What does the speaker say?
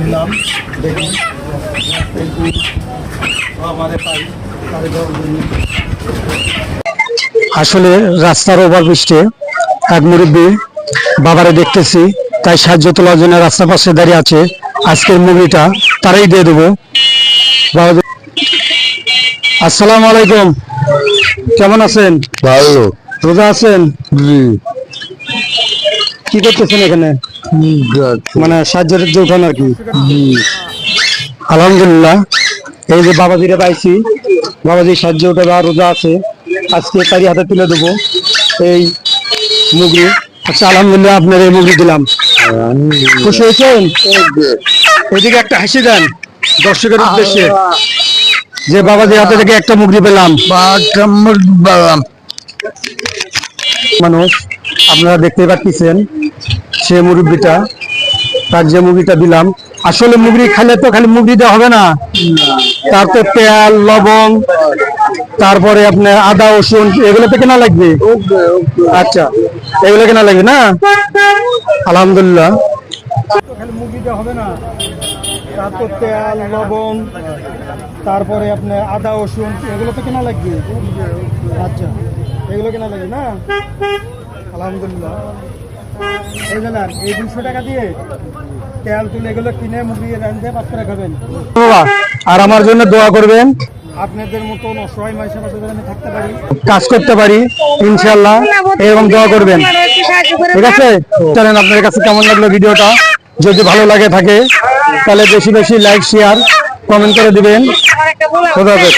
দিলাম দেখুন আসলে রাস্তার ওভারব্রিজে এক মুরব্বী বাবারে দেখতেছি, তাই সাহায্য তোলার জন্য রাস্তার পাশে দাঁড়িয়ে আছে। আজকের মুভিটা তারাই দিয়ে দেবো। আসসালামু আলাইকুম, কেমন আছেন? ভালো। রোজা আছেন? কি করতেছেন এখানে? মানে সাহায্যের যে উঠান আর কি। আলহামদুলিল্লাহ, এই যে বাবাজিরে পাইছি, বাবাজি সাহায্য উঠাবে, আর রোজা আছে, আজকে তারই হাতে তুলে দেবো এই মুগরি। আচ্ছা আলহামদুলিল্লাহ, আপনার এই মুগরি দিলাম, খুশি হয়েছেন? এদিকে একটা হাসি দেন দর্শকের উদ্দেশ্যে, যে বাবাজির হাতে থেকে একটা মুগরি পেলাম। মানুষ আপনারা দেখতে পাচ্ছেন, সে মুরব্বিটা, তার যে মুগরিটা দিলাম। আসলে মুগরি খাইলে তো খালি মুগরি দেওয়া হবে না, তারপর তেল লবণ, তারপরে আপনার আদা রসুন, এগুলো তো কেনা লাগবে। আচ্ছা, এগুলো কেনা লাগবে না? আলহামদুলিল্লাহ, খালি মুগরি দেওয়া হবে না, তারপর তেল লবণ, তারপরে আপনার আদা রসুন, এগুলো তো কেনা লাগবে। আচ্ছা, এগুলো কেনা লাগবে না? আলহামদুলিল্লাহ, এই জানান এই 200 টাকা দিয়ে তেল তুলে এগুলো কিনে মুগরি রাঁধে পাঁচ করে খাবেন। আর আমার জন্য দোয়া করবেন, আপনাদের মতন অসহায় মানুষের পাশে আমি থাকতে পারি, কাজ করতে পারি ইনশাআল্লাহ, এরকম দোয়া করবেন। ঠিক আছে, চলেন, আপনাদের কাছে কেমন লাগলো ভিডিওটা? যদি ভালো লাগে থাকে তাহলে বেশি বেশি লাইক শেয়ার কমেন্ট করে দিবেন। খোদা হাফেজ।